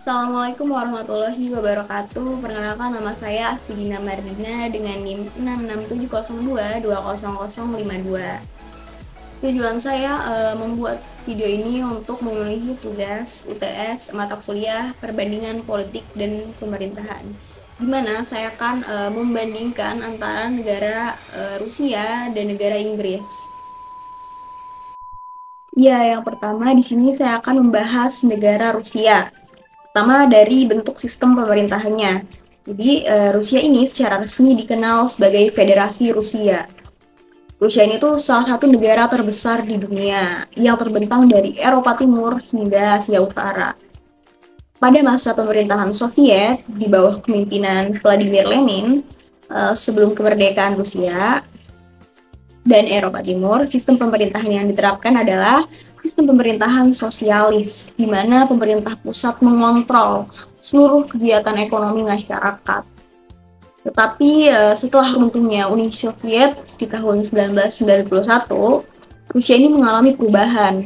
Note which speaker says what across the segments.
Speaker 1: Assalamualaikum warahmatullahi wabarakatuh. Perkenalkan, nama saya Astidina Mardina dengan NIM 66702200052. Tujuan saya membuat video ini untuk memenuhi tugas UTS mata kuliah perbandingan politik dan pemerintahan, di mana saya akan membandingkan antara negara Rusia dan negara Inggris. Ya, yang pertama di sini saya akan membahas negara Rusia. Pertama dari bentuk sistem pemerintahannya. Jadi Rusia ini secara resmi dikenal sebagai Federasi Rusia. Rusia ini tuh salah satu negara terbesar di dunia yang terbentang dari Eropa Timur hingga Asia Utara. Pada masa pemerintahan Soviet di bawah kepemimpinan Vladimir Lenin, sebelum kemerdekaan Rusia dan Eropa Timur, sistem pemerintahan yang diterapkan adalah sistem pemerintahan sosialis, di mana pemerintah pusat mengontrol seluruh kegiatan ekonomi masyarakat. Tetapi setelah runtuhnya Uni Soviet di tahun 1991, Rusia ini mengalami perubahan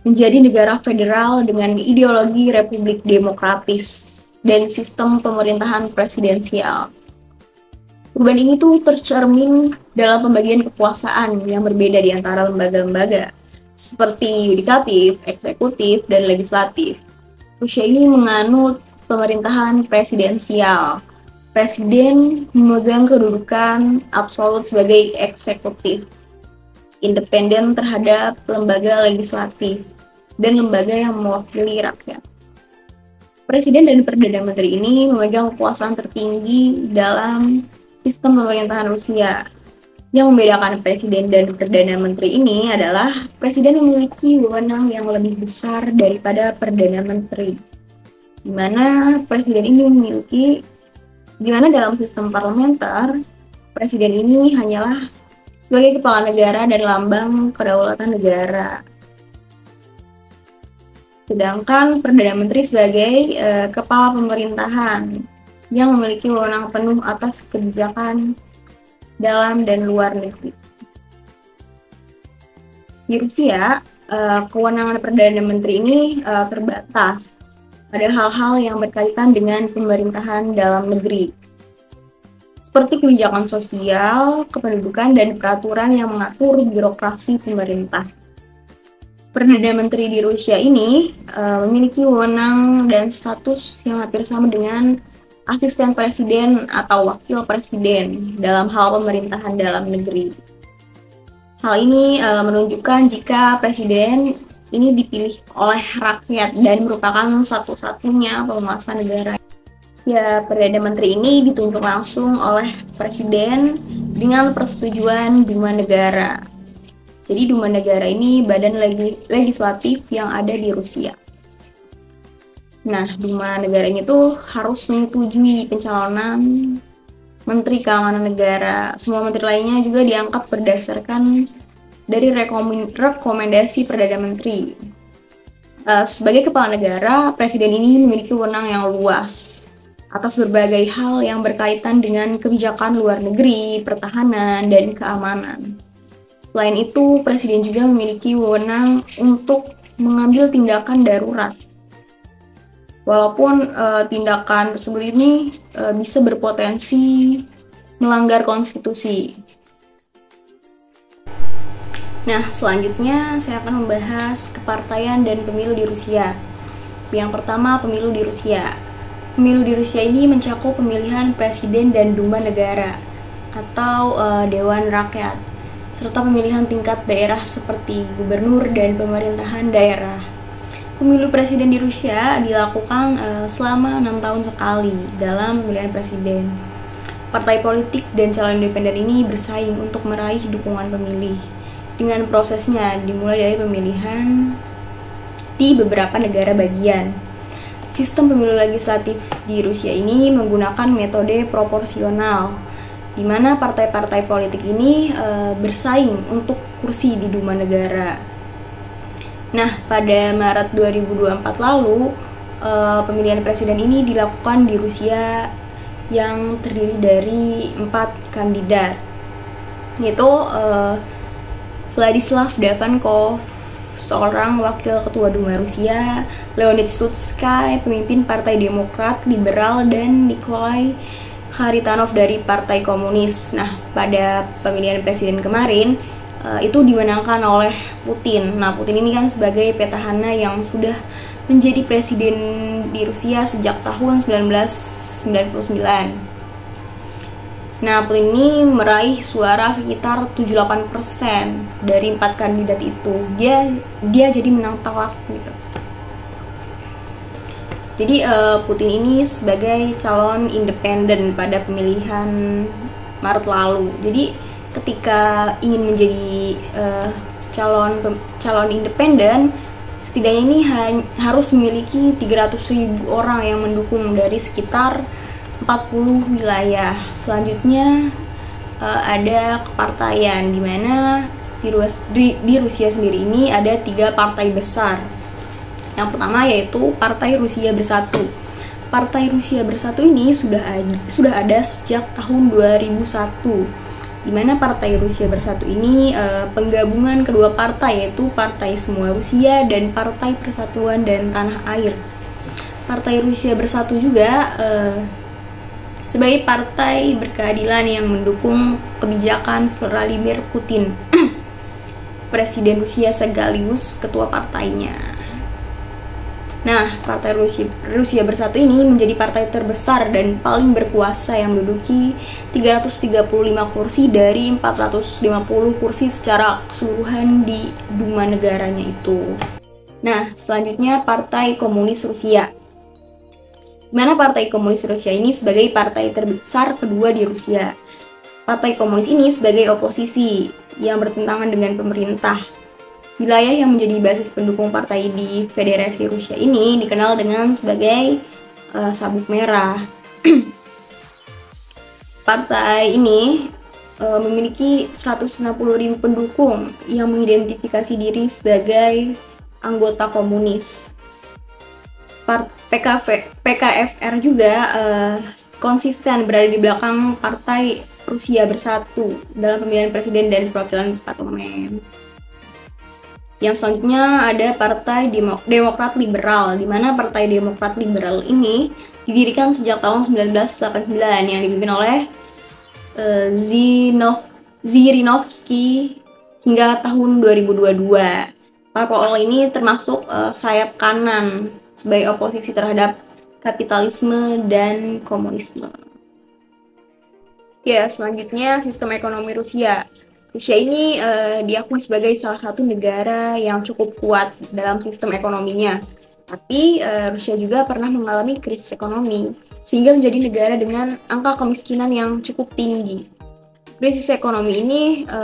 Speaker 1: menjadi negara federal dengan ideologi republik demokratis dan sistem pemerintahan presidensial. Perubahan ini tuh tercermin dalam pembagian kekuasaan yang berbeda di antara lembaga-lembaga seperti yudikatif, eksekutif, dan legislatif. Rusia ini menganut pemerintahan presidensial. Presiden memegang kedudukan absolut sebagai eksekutif, independen terhadap lembaga legislatif, dan lembaga yang mewakili rakyat. Presiden dan Perdana Menteri ini memegang kekuasaan tertinggi dalam sistem pemerintahan Rusia. Yang membedakan Presiden dan Perdana Menteri ini adalah Presiden memiliki wewenang yang lebih besar daripada Perdana Menteri, di mana Presiden ini dalam sistem parlementer, Presiden ini hanyalah sebagai kepala negara dan lambang kedaulatan negara. Sedangkan Perdana Menteri sebagai kepala pemerintahan yang memiliki wewenang penuh atas kebijakan dalam dan luar negeri. Di Rusia, kewenangan Perdana Menteri ini terbatas pada hal-hal yang berkaitan dengan pemerintahan dalam negeri, seperti kebijakan sosial, kependudukan, dan peraturan yang mengatur birokrasi pemerintah. Perdana Menteri di Rusia ini memiliki wewenang dan status yang hampir sama dengan asisten presiden atau wakil presiden dalam hal pemerintahan dalam negeri. Hal ini menunjukkan jika presiden ini dipilih oleh rakyat dan merupakan satu-satunya penguasa negara. Ya, Perdana Menteri ini ditunjuk langsung oleh presiden dengan persetujuan Duma Negara. Jadi Duma Negara ini badan legislatif yang ada di Rusia. Nah, Duma Negara ini tuh harus menyetujui pencalonan Menteri Keamanan Negara. Semua menteri lainnya juga diangkat berdasarkan dari rekomendasi Perdana Menteri. Sebagai kepala negara, Presiden ini memiliki wewenang yang luas atas berbagai hal yang berkaitan dengan kebijakan luar negeri, pertahanan, dan keamanan. Selain itu, Presiden juga memiliki wewenang untuk mengambil tindakan darurat. Walaupun tindakan tersebut ini bisa berpotensi melanggar konstitusi. Nah, selanjutnya saya akan membahas kepartaian dan pemilu di Rusia. Yang pertama, pemilu di Rusia. Pemilu di Rusia ini mencakup pemilihan presiden dan Duma Negara atau Dewan Rakyat, serta pemilihan tingkat daerah seperti gubernur dan pemerintahan daerah. Pemilu presiden di Rusia dilakukan selama 6 tahun sekali dalam pemilihan presiden. Partai politik dan calon independen ini bersaing untuk meraih dukungan pemilih. Dengan prosesnya dimulai dari pemilihan di beberapa negara bagian. Sistem pemilu legislatif di Rusia ini menggunakan metode proporsional, di mana partai-partai politik ini bersaing untuk kursi di Duma Negara. Nah, pada Maret 2024 lalu, pemilihan presiden ini dilakukan di Rusia yang terdiri dari 4 kandidat, yaitu Vladislav Davankov, seorang wakil ketua Duma Rusia, Leonid Slutsky, pemimpin Partai Demokrat Liberal, dan Nikolai Kharitonov dari Partai Komunis. Nah, pada pemilihan presiden kemarin, itu dimenangkan oleh Putin. Nah, Putin ini kan sebagai petahana yang sudah menjadi presiden di Rusia sejak tahun 1999. Nah, Putin ini meraih suara sekitar 78% dari 4 kandidat itu. Dia jadi menang telak gitu. Jadi Putin ini sebagai calon independen pada pemilihan Maret lalu. Jadi ketika ingin menjadi calon independen, setidaknya ini harus memiliki 300.000 orang yang mendukung dari sekitar 40 wilayah. Selanjutnya ada kepartaian, di mana di Rusia sendiri ini ada 3 partai besar. Yang pertama yaitu Partai Rusia Bersatu. Partai Rusia Bersatu ini sudah ada sejak tahun 2001. Di mana Partai Rusia Bersatu ini penggabungan kedua partai, yaitu Partai Semua Rusia dan Partai Persatuan dan Tanah Air. Partai Rusia Bersatu juga sebagai partai berkeadilan yang mendukung kebijakan Vladimir Putin, presiden Rusia sekaligus ketua partainya. Nah, Partai Rusia Bersatu ini menjadi partai terbesar dan paling berkuasa yang menduduki 335 kursi dari 450 kursi secara keseluruhan di Duma negaranya itu. Nah, selanjutnya Partai Komunis Rusia. Di mana Partai Komunis Rusia ini sebagai partai terbesar kedua di Rusia. Partai Komunis ini sebagai oposisi yang bertentangan dengan pemerintah. Wilayah yang menjadi basis pendukung partai di Federasi Rusia ini dikenal dengan sebagai sabuk merah. Partai ini memiliki 160.000 pendukung yang mengidentifikasi diri sebagai anggota komunis. PKFR juga konsisten berada di belakang Partai Rusia Bersatu dalam pemilihan presiden dan perwakilan parlemen. Yang selanjutnya ada Partai Demokrat Liberal, di mana Partai Demokrat Liberal ini didirikan sejak tahun 1989 yang dipimpin oleh Zhirinovsky hingga tahun 2022. Parpol ini termasuk sayap kanan sebagai oposisi terhadap kapitalisme dan komunisme. Ya, selanjutnya sistem ekonomi Rusia. Rusia ini diakui sebagai salah satu negara yang cukup kuat dalam sistem ekonominya. Tapi Rusia juga pernah mengalami krisis ekonomi, sehingga menjadi negara dengan angka kemiskinan yang cukup tinggi. Krisis ekonomi ini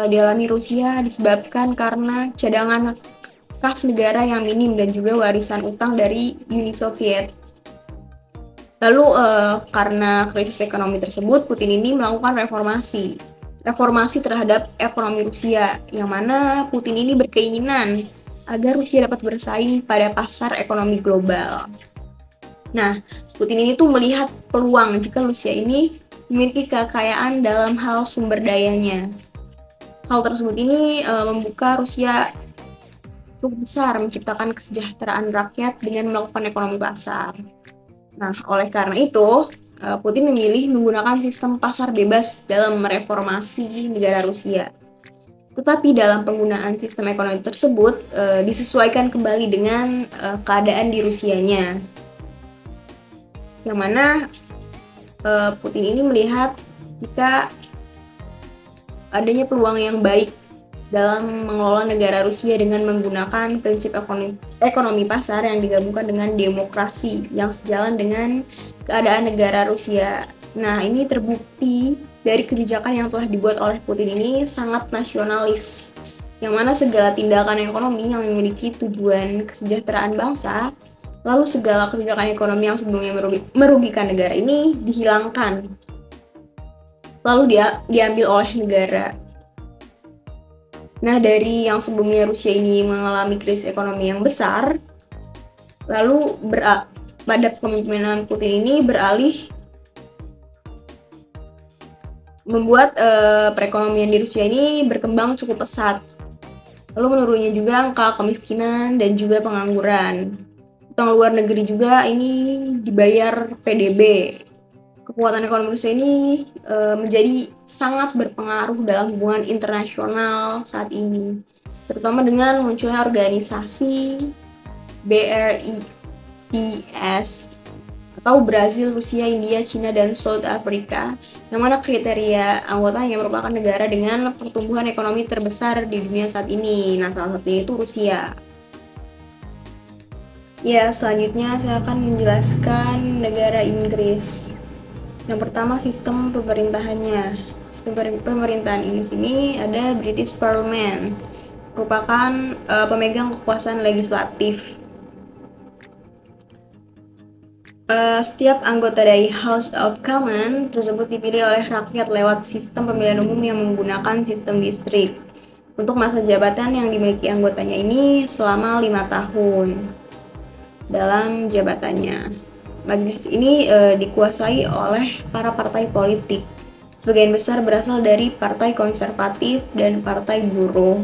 Speaker 1: dialami Rusia disebabkan karena cadangan kas negara yang minim dan juga warisan utang dari Uni Soviet. Lalu karena krisis ekonomi tersebut, Putin ini melakukan reformasi terhadap ekonomi Rusia, yang mana Putin ini berkeinginan agar Rusia dapat bersaing pada pasar ekonomi global. Nah, Putin ini tuh melihat peluang jika Rusia ini memiliki kekayaan dalam hal sumber dayanya. Hal tersebut ini membuka Rusia cukup besar menciptakan kesejahteraan rakyat dengan melakukan ekonomi pasar. Nah, oleh karena itu, Putin memilih menggunakan sistem pasar bebas dalam mereformasi negara Rusia. Tetapi dalam penggunaan sistem ekonomi tersebut disesuaikan kembali dengan keadaan di Rusianya. Yang mana Putin ini melihat jika adanya peluang yang baik dalam mengelola negara Rusia dengan menggunakan prinsip ekonomi pasar yang digabungkan dengan demokrasi yang sejalan dengan keadaan negara Rusia. Nah, ini terbukti dari kebijakan yang telah dibuat oleh Putin ini sangat nasionalis, yang mana segala tindakan ekonomi yang memiliki tujuan kesejahteraan bangsa, lalu segala kebijakan ekonomi yang sebelumnya merugikan negara ini dihilangkan, lalu diambil oleh negara. Nah, dari yang sebelumnya Rusia ini mengalami krisis ekonomi yang besar, lalu pada kepemimpinan Putin ini beralih membuat perekonomian di Rusia ini berkembang cukup pesat. Lalu menurunnya juga angka kemiskinan dan juga pengangguran. Utang luar negeri juga ini dibayar PDB. Kekuatan ekonomi Rusia ini menjadi sangat berpengaruh dalam hubungan internasional saat ini, terutama dengan munculnya organisasi BRICS atau Brazil, Rusia, India, Cina, dan South Africa, yang mana kriteria anggotanya merupakan negara dengan pertumbuhan ekonomi terbesar di dunia saat ini. Nah, salah satunya itu Rusia. Ya, selanjutnya saya akan menjelaskan negara Inggris. Yang pertama, sistem pemerintahannya. Sistem pemerintahan Inggris ini ada British Parliament, merupakan pemegang kekuasaan legislatif. Setiap anggota dari House of Commons tersebut dipilih oleh rakyat lewat sistem pemilihan umum yang menggunakan sistem distrik. Untuk masa jabatan yang dimiliki anggotanya ini selama 5 tahun dalam jabatannya. Majelis ini dikuasai oleh para partai politik. Sebagian besar berasal dari partai konservatif dan partai buruh.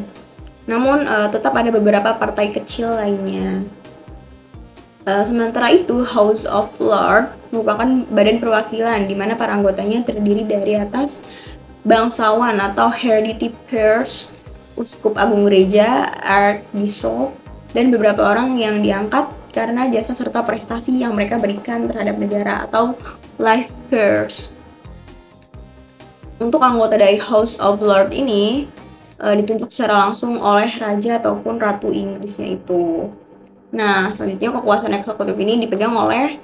Speaker 1: Namun tetap ada beberapa partai kecil lainnya. Sementara itu, House of Lords merupakan badan perwakilan di mana para anggotanya terdiri dari atas bangsawan atau hereditary peers, uskup agung gereja, archbishop, dan beberapa orang yang diangkat karena jasa serta prestasi yang mereka berikan terhadap negara atau life peers. Untuk anggota dari House of Lords ini ditunjuk secara langsung oleh raja ataupun ratu Inggrisnya itu. Nah, selanjutnya kekuasaan eksekutif ini dipegang oleh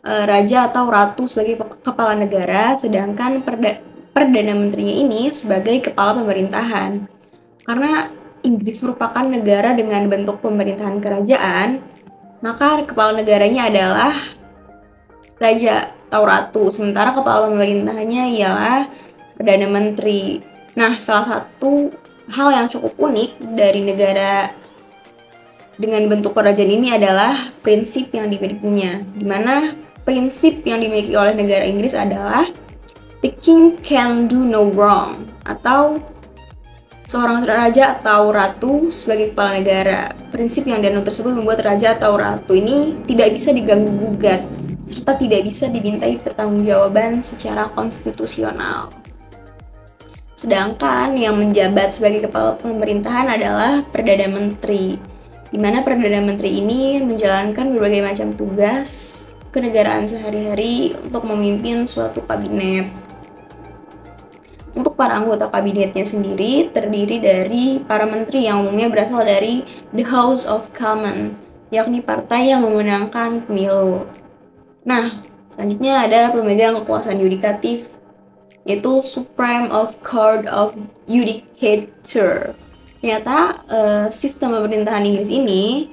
Speaker 1: raja atau ratu sebagai kepala negara, sedangkan perdana menterinya ini sebagai kepala pemerintahan. Karena Inggris merupakan negara dengan bentuk pemerintahan kerajaan, maka kepala negaranya adalah raja atau ratu, sementara kepala pemerintahannya ialah perdana menteri. Nah, salah satu hal yang cukup unik dari negara dengan bentuk kerajaan ini adalah prinsip yang dimilikinya, di mana prinsip yang dimiliki oleh negara Inggris adalah the king can do no wrong, atau seorang raja atau ratu sebagai kepala negara. Prinsip yang dianut tersebut membuat raja atau ratu ini tidak bisa diganggu-gugat, serta tidak bisa dimintai pertanggungjawaban secara konstitusional. Sedangkan yang menjabat sebagai kepala pemerintahan adalah Perdana Menteri, di mana Perdana Menteri ini menjalankan berbagai macam tugas kenegaraan sehari-hari untuk memimpin suatu kabinet. Untuk para anggota kabinetnya sendiri terdiri dari para menteri yang umumnya berasal dari the House of Commons, yakni partai yang memenangkan pemilu. Nah, selanjutnya ada pemegang kekuasaan yudikatif, yaitu Supreme of Court of Judicature. Ternyata sistem pemerintahan Inggris ini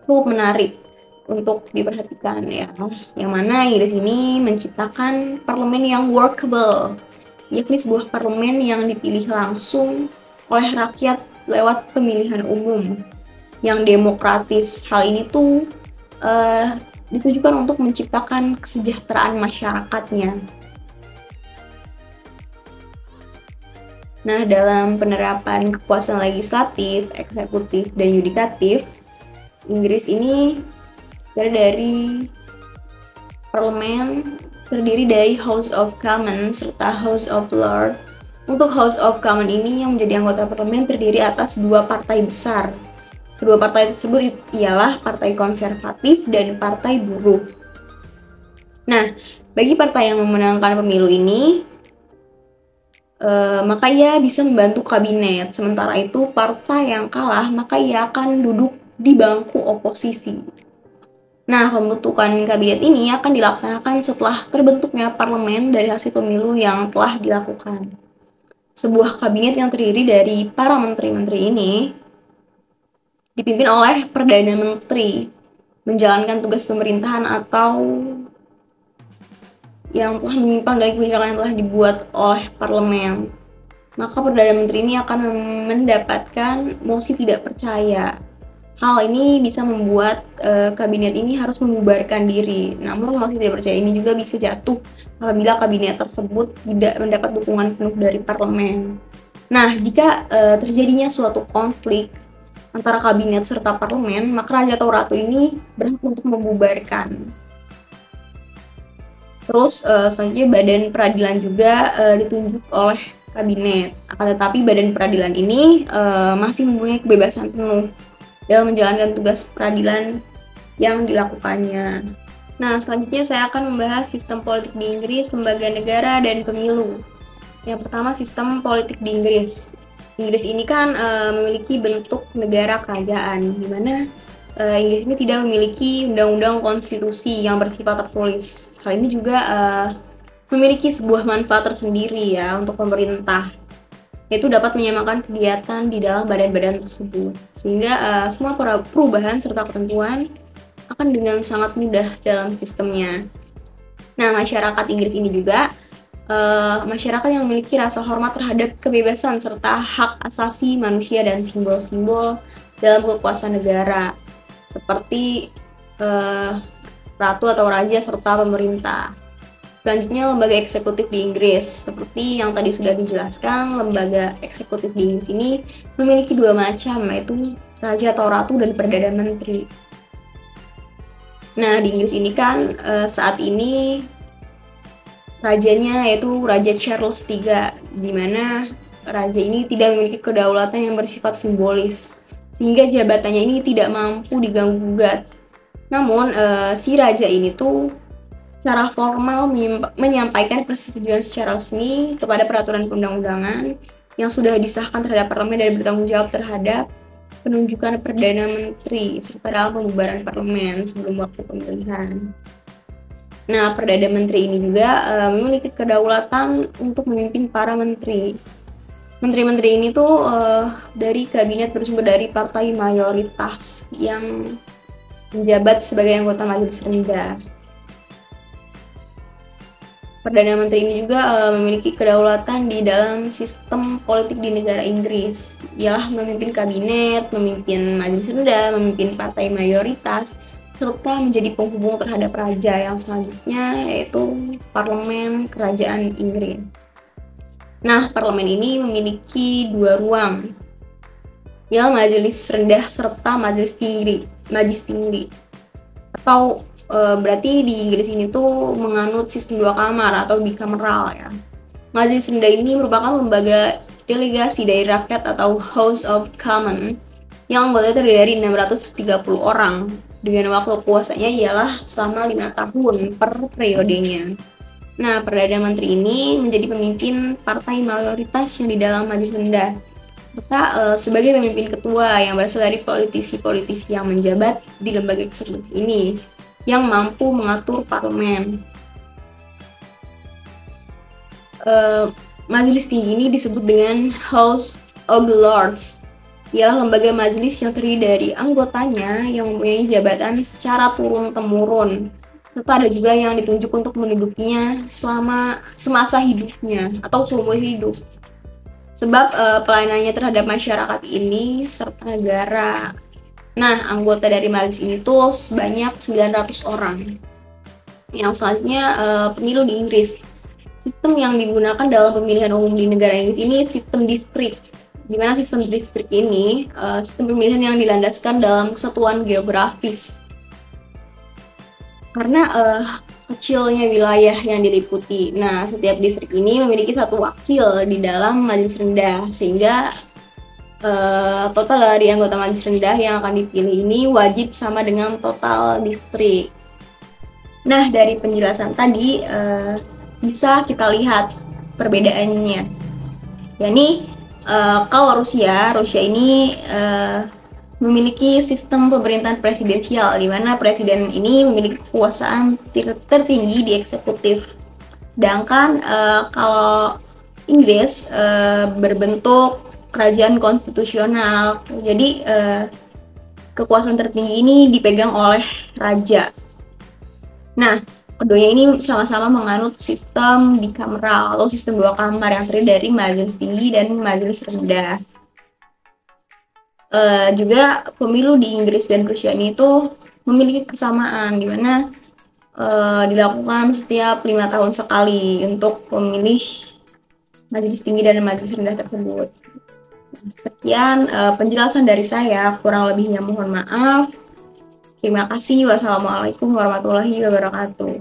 Speaker 1: cukup menarik untuk diperhatikan ya, yang mana Inggris ini menciptakan parlemen yang workable, yakni sebuah parlemen yang dipilih langsung oleh rakyat lewat pemilihan umum yang demokratis. Hal ini tuh ditujukan untuk menciptakan kesejahteraan masyarakatnya. Nah, dalam penerapan kekuasaan legislatif, eksekutif, dan yudikatif, Inggris ini dari parlemen terdiri dari House of Commons serta House of Lords. Untuk House of Commons ini yang menjadi anggota parlemen terdiri atas dua partai besar. Kedua partai tersebut ialah Partai Konservatif dan Partai Buruh. Nah, bagi partai yang memenangkan pemilu ini, maka ia bisa membantu kabinet. Sementara itu, partai yang kalah, maka ia akan duduk di bangku oposisi. Nah, pembentukan kabinet ini akan dilaksanakan setelah terbentuknya parlemen dari hasil pemilu yang telah dilakukan. Sebuah kabinet yang terdiri dari para menteri-menteri ini dipimpin oleh Perdana Menteri, menjalankan tugas pemerintahan atau yang telah menyimpang dari kebijakan yang telah dibuat oleh parlemen. Maka Perdana Menteri ini akan mendapatkan mosi tidak percaya. Hal ini bisa membuat kabinet ini harus membubarkan diri. Namun mosi tidak percaya ini juga bisa jatuh apabila kabinet tersebut tidak mendapat dukungan penuh dari parlemen. Nah, jika terjadinya suatu konflik antara kabinet serta parlemen, maka raja atau ratu ini berhak untuk membubarkan. Terus selanjutnya badan peradilan juga ditunjuk oleh kabinet. Akan tetapi badan peradilan ini masih mempunyai kebebasan penuh dalam menjalankan tugas peradilan yang dilakukannya. Nah, selanjutnya saya akan membahas sistem politik di Inggris, lembaga negara, dan pemilu. Yang pertama, sistem politik di Inggris. Inggris ini kan memiliki bentuk negara kerajaan, di mana Inggris ini tidak memiliki undang-undang konstitusi yang bersifat tertulis. Hal ini juga memiliki sebuah manfaat tersendiri ya untuk pemerintah, yaitu dapat menyamakan kegiatan di dalam badan-badan tersebut, sehingga semua perubahan serta ketentuan akan dengan sangat mudah dalam sistemnya. Nah, masyarakat Inggris ini juga masyarakat yang memiliki rasa hormat terhadap kebebasan serta hak asasi manusia dan simbol-simbol dalam kekuasaan negara, seperti ratu atau raja serta pemerintah. Selanjutnya, lembaga eksekutif di Inggris. Seperti yang tadi sudah dijelaskan, lembaga eksekutif di Inggris ini memiliki dua macam, yaitu raja atau ratu dan perdana menteri. Nah, di Inggris ini kan saat ini rajanya yaitu Raja Charles III, di mana raja ini tidak memiliki kedaulatan yang bersifat simbolis, sehingga jabatannya ini tidak mampu diganggu-gugat. Namun, si raja ini tuh secara formal menyampaikan persetujuan secara resmi kepada peraturan perundang-undangan yang sudah disahkan terhadap parlemen dan bertanggung jawab terhadap penunjukan Perdana Menteri serta dalam pembubaran parlemen sebelum waktu pemilihan. Nah, Perdana Menteri ini juga memiliki kedaulatan untuk memimpin para menteri. Menteri-menteri ini tuh dari kabinet bersumber dari partai mayoritas yang menjabat sebagai anggota Majelis Rendah. Perdana Menteri ini juga memiliki kedaulatan di dalam sistem politik di negara Inggris. Ialah memimpin kabinet, memimpin Majelis Rendah, memimpin partai mayoritas, serta menjadi penghubung terhadap raja yang selanjutnya, yaitu Parlemen Kerajaan Inggris. Nah, parlemen ini memiliki dua ruang, yang Majelis Rendah serta Majelis Tinggi. Atau berarti di Inggris ini tuh menganut sistem dua kamar atau bicameral ya. Majelis Rendah ini merupakan lembaga delegasi dari rakyat atau House of Commons yang anggotanya terdiri dari 630 orang. Dengan waktu kuasanya ialah selama 5 tahun per periodenya. Nah, Perdana Menteri ini menjadi pemimpin partai mayoritas yang di dalam Majelis Rendah, serta sebagai pemimpin ketua yang berasal dari politisi-politisi yang menjabat di lembaga eksekutif ini, yang mampu mengatur parlemen. Majelis tinggi ini disebut dengan House of Lords. Ialah lembaga majelis yang terdiri dari anggotanya yang mempunyai jabatan secara turun-temurun, serta ada juga yang ditunjuk untuk mendudukinya semasa hidupnya atau seumur hidup. Sebab pelayanannya terhadap masyarakat ini serta negara. Nah, anggota dari majelis ini tuh sebanyak 900 orang. Yang selanjutnya pemilu di Inggris. Sistem yang digunakan dalam pemilihan umum di negara Inggris ini sistem distrik. Di mana sistem distrik ini sistem pemilihan yang dilandaskan dalam kesatuan geografis. Karena kecilnya wilayah yang diliputi. Nah, setiap distrik ini memiliki satu wakil di dalam Majelis Rendah, sehingga total dari anggota Majelis Rendah yang akan dipilih ini wajib sama dengan total distrik. Nah, dari penjelasan tadi bisa kita lihat perbedaannya. yakni kalau Rusia ini memiliki sistem pemerintahan presidensial, di mana presiden ini memiliki kekuasaan tertinggi di eksekutif. Sedangkan kalau Inggris berbentuk kerajaan konstitusional, jadi kekuasaan tertinggi ini dipegang oleh raja. Nah, keduanya ini sama-sama menganut sistem bicameral atau sistem dua kamar yang terdiri dari majelis tinggi dan majelis rendah. Juga pemilu di Inggris dan Rusia ini itu memiliki kesamaan, di mana dilakukan setiap 5 tahun sekali untuk memilih majelis tinggi dan majelis rendah tersebut. Sekian penjelasan dari saya, kurang lebihnya mohon maaf. Terima kasih. Wassalamualaikum warahmatullahi wabarakatuh.